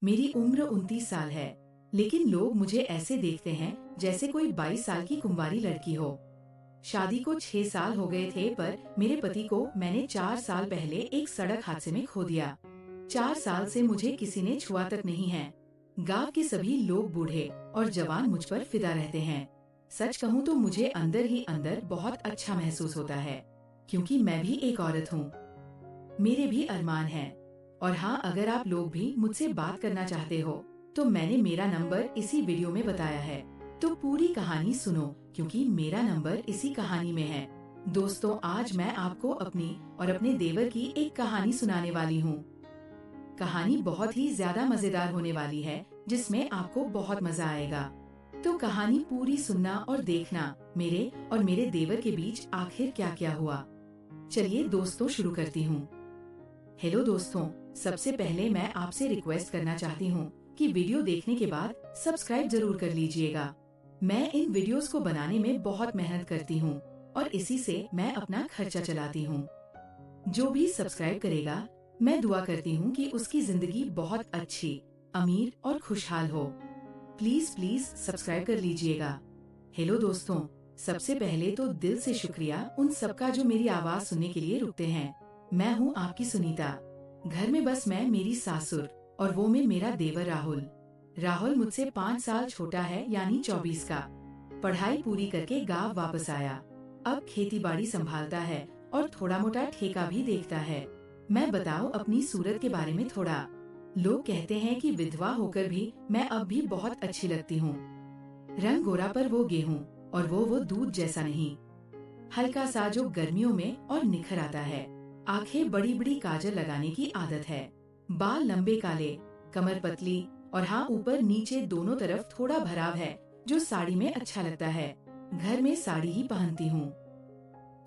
मेरी उम्र 29 साल है, लेकिन लोग मुझे ऐसे देखते हैं जैसे कोई 22 साल की कुंवारी लड़की हो। शादी को 6 साल हो गए थे, पर मेरे पति को मैंने 4 साल पहले एक सड़क हादसे में खो दिया। 4 साल से मुझे किसी ने छुआ तक नहीं है। गांव के सभी लोग, बूढ़े और जवान, मुझ पर फिदा रहते हैं। सच कहूँ तो मुझे अंदर ही अंदर बहुत अच्छा महसूस होता है, क्योंकि मैं भी एक औरत हूँ। मेरे भी अरमान हैं। और हाँ, अगर आप लोग भी मुझसे बात करना चाहते हो, तो मैंने मेरा नंबर इसी वीडियो में बताया है। तो पूरी कहानी सुनो, क्योंकि मेरा नंबर इसी कहानी में है। दोस्तों, आज मैं आपको अपनी और अपने देवर की एक कहानी सुनाने वाली हूँ। कहानी बहुत ही ज्यादा मजेदार होने वाली है, जिसमें आपको बहुत मजा आएगा। तो कहानी पूरी सुनना और देखना मेरे और मेरे देवर के बीच आखिर क्या क्या हुआ। चलिए दोस्तों, शुरू करती हूँ। हेलो दोस्तों, सबसे पहले मैं आपसे रिक्वेस्ट करना चाहती हूँ कि वीडियो देखने के बाद सब्सक्राइब जरूर कर लीजिएगा। मैं इन वीडियोस को बनाने में बहुत मेहनत करती हूँ और इसी से मैं अपना खर्चा चलाती हूँ। जो भी सब्सक्राइब करेगा, मैं दुआ करती हूँ कि उसकी जिंदगी बहुत अच्छी, अमीर और खुशहाल हो। प्लीज प्लीज सब्सक्राइब कर लीजिएगा। हेलो दोस्तों, सबसे पहले तो दिल से शुक्रिया उन सबका जो मेरी आवाज सुनने के लिए रुकते हैं। मैं हूँ आपकी सुनीता। घर में बस मैं, मेरी सासुर और वो में मेरा देवर राहुल। राहुल मुझसे 5 साल छोटा है, यानी 24 का। पढ़ाई पूरी करके गांव वापस आया। अब खेती बाड़ी संभालता है और थोड़ा मोटा ठेका भी देखता है। मैं बताऊं अपनी सूरत के बारे में थोड़ा। लोग कहते हैं कि विधवा होकर भी मैं अब भी बहुत अच्छी लगती हूँ। रंग गोरा पर वो गेहूं, और वो दूध जैसा नहीं, हल्का सा जो गर्मियों में और निखर आता है। आंखें बड़ी बड़ी काजल लगाने की आदत है। बाल लंबे काले, कमर पतली, और हाँ, ऊपर नीचे दोनों तरफ थोड़ा भराव है, जो साड़ी में अच्छा लगता है। घर में साड़ी ही पहनती हूँ,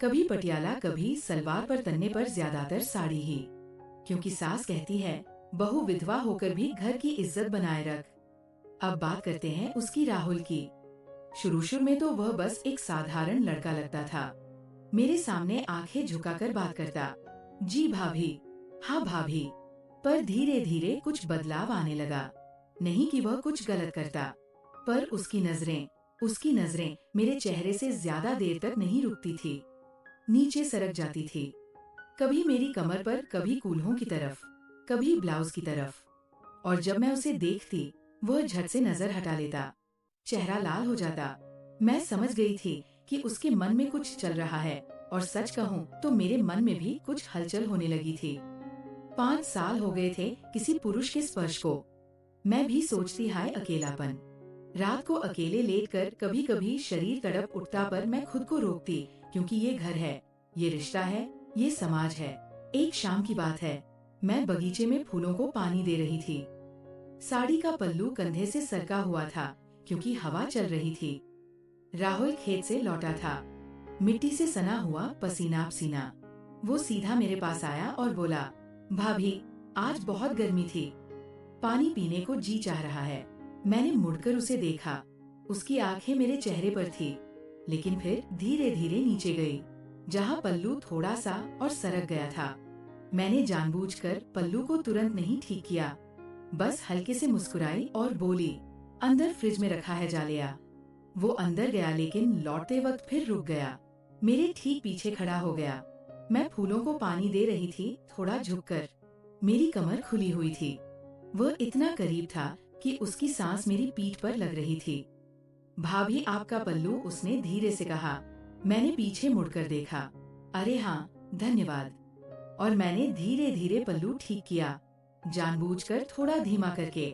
कभी पटियाला कभी सलवार, पर तन्ने पर ज्यादातर साड़ी ही, क्योंकि सास कहती है बहू विधवा होकर भी घर की इज्जत बनाए रख। अब बात करते हैं उसकी, राहुल की। शुरू शुरू में तो वह बस एक साधारण लड़का लगता था। मेरे सामने आंखें झुकाकर बात करता, जी भाभी, हाँ भाभी। पर धीरे धीरे कुछ बदलाव आने लगा। नहीं कि वह कुछ गलत करता, पर उसकी नजरें मेरे चेहरे से ज्यादा देर तक नहीं रुकती थी। नीचे सरक जाती थी, कभी मेरी कमर पर, कभी कूल्हों की तरफ, कभी ब्लाउज की तरफ। और जब मैं उसे देखती, वह झट से नजर हटा लेता, चेहरा लाल हो जाता। मैं समझ गई थी कि उसके मन में कुछ चल रहा है, और सच कहूँ तो मेरे मन में भी कुछ हलचल होने लगी थी। 5 साल हो गए थे किसी पुरुष के स्पर्श को। मैं भी सोचती, हाय अकेलापन। रात को अकेले लेटकर कभी कभी शरीर तड़प उठता, पर मैं खुद को रोकती, क्योंकि ये घर है, ये रिश्ता है, ये समाज है। एक शाम की बात है, मैं बगीचे में फूलों को पानी दे रही थी। साड़ी का पल्लू कंधे से सरका हुआ था, क्योंकि हवा चल रही थी। राहुल खेत से लौटा था, मिट्टी से सना हुआ, पसीना पसीना। वो सीधा मेरे पास आया और बोला, भाभी, आज बहुत गर्मी थी, पानी पीने को जी चाह रहा है। मैंने मुड़कर उसे देखा। उसकी आंखें मेरे चेहरे पर थी, लेकिन फिर धीरे धीरे नीचे गई, जहाँ पल्लू थोड़ा सा और सरक गया था। मैंने जानबूझकर पल्लू को तुरंत नहीं ठीक किया, बस हल्के से मुस्कुराई और बोली, अंदर फ्रिज में रखा है, जा ले आ। वो अंदर गया, लेकिन लौटते वक्त फिर रुक गया। मेरे ठीक पीछे खड़ा हो गया। मैं फूलों को पानी दे रही थी, थोड़ा झुककर। मेरी कमर खुली हुई थी। वह इतना करीब था कि उसकी सांस मेरी पीठ पर लग रही थी। भाभी, आपका पल्लू, उसने धीरे से कहा। मैंने पीछे मुड़कर देखा। अरे हाँ, धन्यवाद। और मैंने धीरे धीरे पल्लू ठीक किया, जानबूझकर थोड़ा धीमा करके।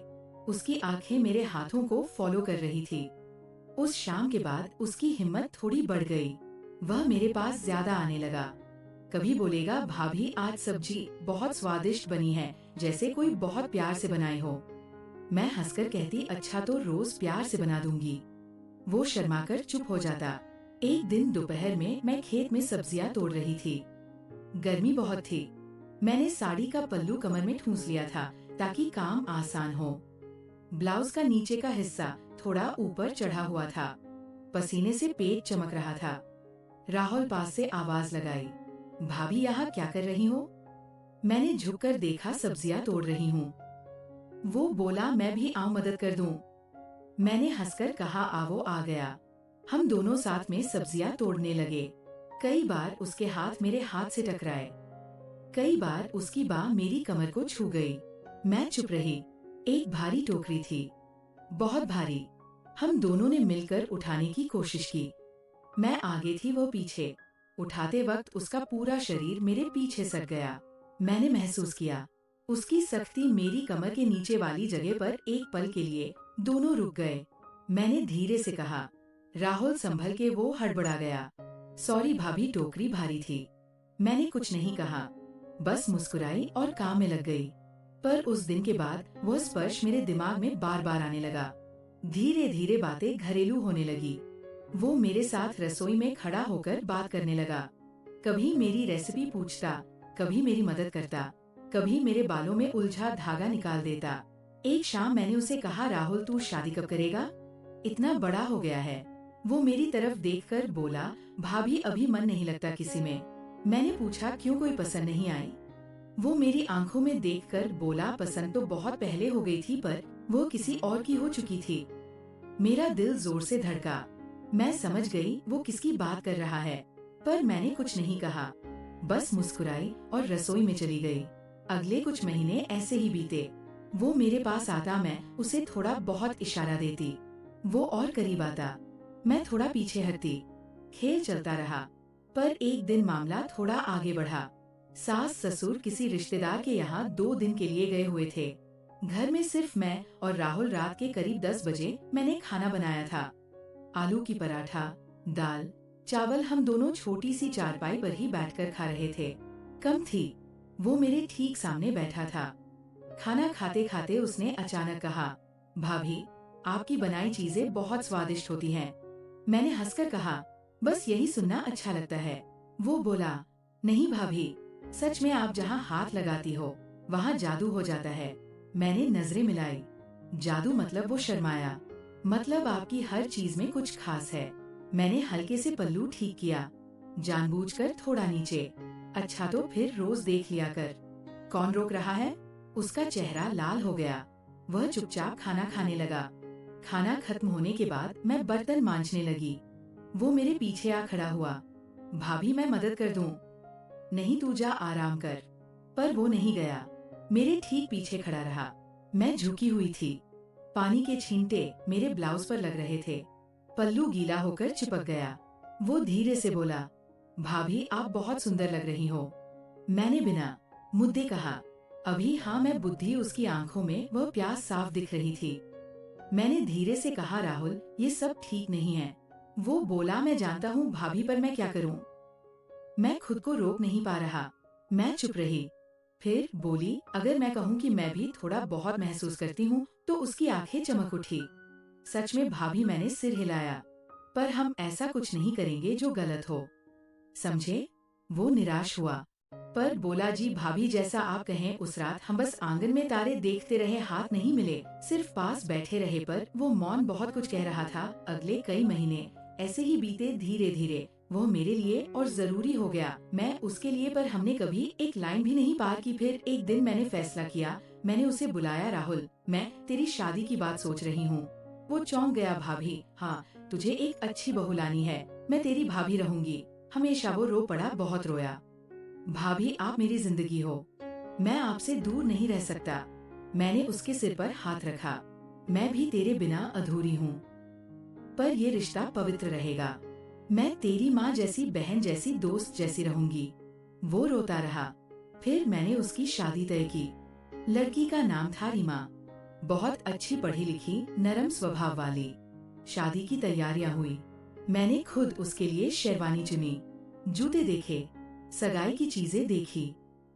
उसकी आंखें मेरे हाथों को फॉलो कर रही थी। उस शाम के बाद उसकी हिम्मत थोड़ी बढ़ गई। वह मेरे पास ज्यादा आने लगा। कभी बोलेगा, भाभी आज सब्जी बहुत स्वादिष्ट बनी है, जैसे कोई बहुत प्यार से बनाई हो। मैं हंसकर कहती, अच्छा तो रोज प्यार से बना दूंगी। वो शर्माकर चुप हो जाता। एक दिन दोपहर में मैं खेत में सब्जियां तोड़ रही थी। गर्मी बहुत थी। मैंने साड़ी का पल्लू कमर में ठूंस लिया था, ताकि काम आसान हो। ब्लाउज का नीचे का हिस्सा थोड़ा ऊपर चढ़ा हुआ था। पसीने से पेट चमक रहा था। राहुल पास से आवाज लगाई, भाभी यहाँ क्या कर रही हो? मैंने झुककर देखा, सब्जियां तोड़ रही हूँ। वो बोला, मैं भी आऊं मदद कर दूं। मैंने हंसकर कहा, आवो। आ गया। हम दोनों साथ में सब्जियां तोड़ने लगे। कई बार उसके हाथ मेरे हाथ से टकराए, कई बार उसकी बाह मेरी कमर को छू गई। मैं चुप रही। एक भारी टोकरी थी, बहुत भारी। हम दोनों ने मिलकर उठाने की कोशिश की। मैं आगे थी, वो पीछे। उठाते वक्त उसका पूरा शरीर मेरे पीछे सट गया। मैंने महसूस किया उसकी सख्ती मेरी कमर के नीचे वाली जगह पर। एक पल के लिए दोनों रुक गए। मैंने धीरे से कहा, राहुल संभल के। वो हड़बड़ा गया। सॉरी भाभी, टोकरी भारी थी। मैंने कुछ नहीं कहा, बस मुस्कुराई और काम में लग गई। पर उस दिन के बाद वह स्पर्श मेरे दिमाग में बार बार आने लगा। धीरे धीरे बातें घरेलू होने लगी। वो मेरे साथ रसोई में खड़ा होकर बात करने लगा। कभी मेरी रेसिपी पूछता, कभी मेरी मदद करता, कभी मेरे बालों में उलझा धागा निकाल देता। एक शाम मैंने उसे कहा, राहुल तू शादी कब करेगा? इतना बड़ा हो गया है। वो मेरी तरफ देखकर बोला, भाभी अभी मन नहीं लगता किसी में। मैंने पूछा, क्यों, कोई पसंद नहीं आई? वो मेरी आंखों में देखकर बोला, पसंद तो बहुत पहले हो गई थी, पर वो किसी और की हो चुकी थी। मेरा दिल जोर से धड़का। मैं समझ गई वो किसकी बात कर रहा है, पर मैंने कुछ नहीं कहा, बस मुस्कुराई और रसोई में चली गई। अगले कुछ महीने ऐसे ही बीते। वो मेरे पास आता, मैं उसे थोड़ा बहुत इशारा देती, वो और करीब आता, मैं थोड़ा पीछे हटती। खेल चलता रहा। पर एक दिन मामला थोड़ा आगे बढ़ा। सास ससुर किसी रिश्तेदार के यहाँ 2 दिन के लिए गए हुए थे। घर में सिर्फ मैं और राहुल। रात के करीब 10 बजे मैंने खाना बनाया था। आलू की पराठा, दाल, चावल। हम दोनों छोटी सी चारपाई पर ही बैठकर खा रहे थे। कम थी। वो मेरे ठीक सामने बैठा था। खाना खाते खाते उसने अचानक कहा, भाभी आपकी बनाई चीजें बहुत स्वादिष्ट होती हैं। मैंने हंसकर कहा, बस यही सुनना अच्छा लगता है। वो बोला, नहीं भाभी, सच में आप जहाँ हाथ लगाती हो वहाँ जादू हो जाता है। मैंने नजरें मिलाई। जादू मतलब? वो शर्माया। मतलब आपकी हर चीज में कुछ खास है। मैंने हल्के से पल्लू ठीक किया, जानबूझकर थोड़ा नीचे। अच्छा तो फिर रोज देख लिया कर। कौन रोक रहा है? उसका चेहरा लाल हो गया। वह चुपचाप खाना खाने लगा। खाना खत्म होने के बाद मैं बर्तन मांजने लगी। वो मेरे पीछे आ खड़ा हुआ। भाभी मैं मदद कर दूं? नहीं, तू जा आराम कर। पर वो नहीं गया, मेरे ठीक पीछे खड़ा रहा। मैं झुकी हुई थी। पानी के छींटे मेरे ब्लाउज पर लग रहे थे। पल्लू गीला होकर चिपक गया। वो धीरे से बोला, भाभी आप बहुत सुंदर लग रही हो। मैंने बिना मुद्दे कहा, अभी हाँ। मैं बुद्धि उसकी आंखों में वह प्यास साफ दिख रही थी। मैंने धीरे से कहा, राहुल ये सब ठीक नहीं है। वो बोला, मैं जानता हूँ भाभी, पर मैं क्या करूँ? मैं खुद को रोक नहीं पा रहा। मैं चुप रही। फिर बोली, अगर मैं कहूँ कि मैं भी थोड़ा बहुत महसूस करती हूँ, तो उसकी आंखें चमक उठी। सच में भाभी, मैंने सिर हिलाया। पर हम ऐसा कुछ नहीं करेंगे जो गलत हो, समझे? वो निराश हुआ, पर बोला, जी भाभी जैसा आप कहें। उस रात हम बस आंगन में तारे देखते रहे, हाथ नहीं मिले, सिर्फ पास बैठे रहे। पर वो मौन बहुत कुछ कह रहा था। अगले कई महीने ऐसे ही बीते। धीरे धीरे वो मेरे लिए और जरूरी हो गया, मैं उसके लिए। पर हमने कभी एक लाइन भी नहीं पार की। फिर एक दिन मैंने फैसला किया। मैंने उसे बुलाया, राहुल मैं तेरी शादी की बात सोच रही हूँ। वो चौंक गया, भाभी? हाँ, तुझे एक अच्छी बहू लानी है, मैं तेरी भाभी रहूंगी हमेशा। वो रो पड़ा, बहुत रोया। भाभी आप मेरी जिंदगी हो, मैं आपसे दूर नहीं रह सकता। मैंने उसके सिर पर हाथ रखा। मैं भी तेरे बिना अधूरी हूँ, पर ये रिश्ता पवित्र रहेगा। मैं तेरी माँ जैसी, बहन जैसी, दोस्त जैसी रहूंगी। वो रोता रहा। फिर मैंने उसकी शादी तय की। लड़की का नाम था रीमा। बहुत अच्छी, पढ़ी लिखी, नरम स्वभाव वाली। शादी की तैयारियां हुई। मैंने खुद उसके लिए शेरवानी चुनी, जूते देखे, सगाई की चीजें देखी।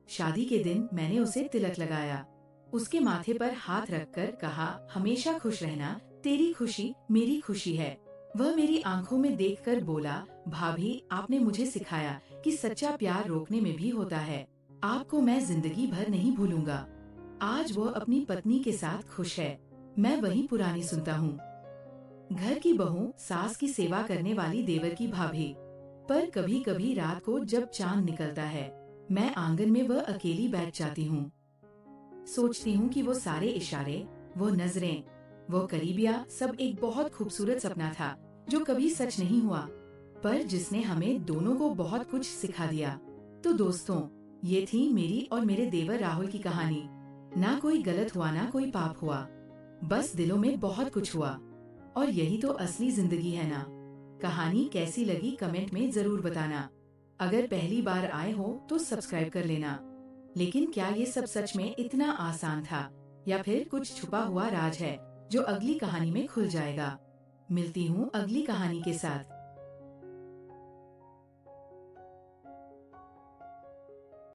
शादी के दिन मैंने उसे तिलक लगाया, उसके माथे पर हाथ रखकर कहा, हमेशा खुश रहना, तेरी खुशी मेरी खुशी है। वह मेरी आंखों में देखकर बोला, भाभी आपने मुझे सिखाया कि सच्चा प्यार रोकने में भी होता है। आपको मैं जिंदगी भर नहीं भूलूंगा। आज वो अपनी पत्नी के साथ खुश है। मैं वही पुरानी सुनता हूँ, घर की बहू, सास की सेवा करने वाली, देवर की भाभी। पर कभी कभी रात को जब चांद निकलता है, मैं आंगन में वह अकेली बैठ जाती हूँ। सोचती हूँ कि वो सारे इशारे, वो नजरें, वो करीबिया सब एक बहुत खूबसूरत सपना था जो कभी सच नहीं हुआ, पर जिसने हमें दोनों को बहुत कुछ सिखा दिया। तो दोस्तों, ये थी मेरी और मेरे देवर राहुल की कहानी। ना कोई गलत हुआ, ना कोई पाप हुआ, बस दिलों में बहुत कुछ हुआ। और यही तो असली जिंदगी है ना। कहानी कैसी लगी कमेंट में जरूर बताना। अगर पहली बार आए हो तो सब्सक्राइब कर लेना। लेकिन क्या ये सब सच में इतना आसान था, या फिर कुछ छुपा हुआ राज है जो अगली कहानी में खुल जाएगा? मिलती हूँ अगली कहानी के साथ।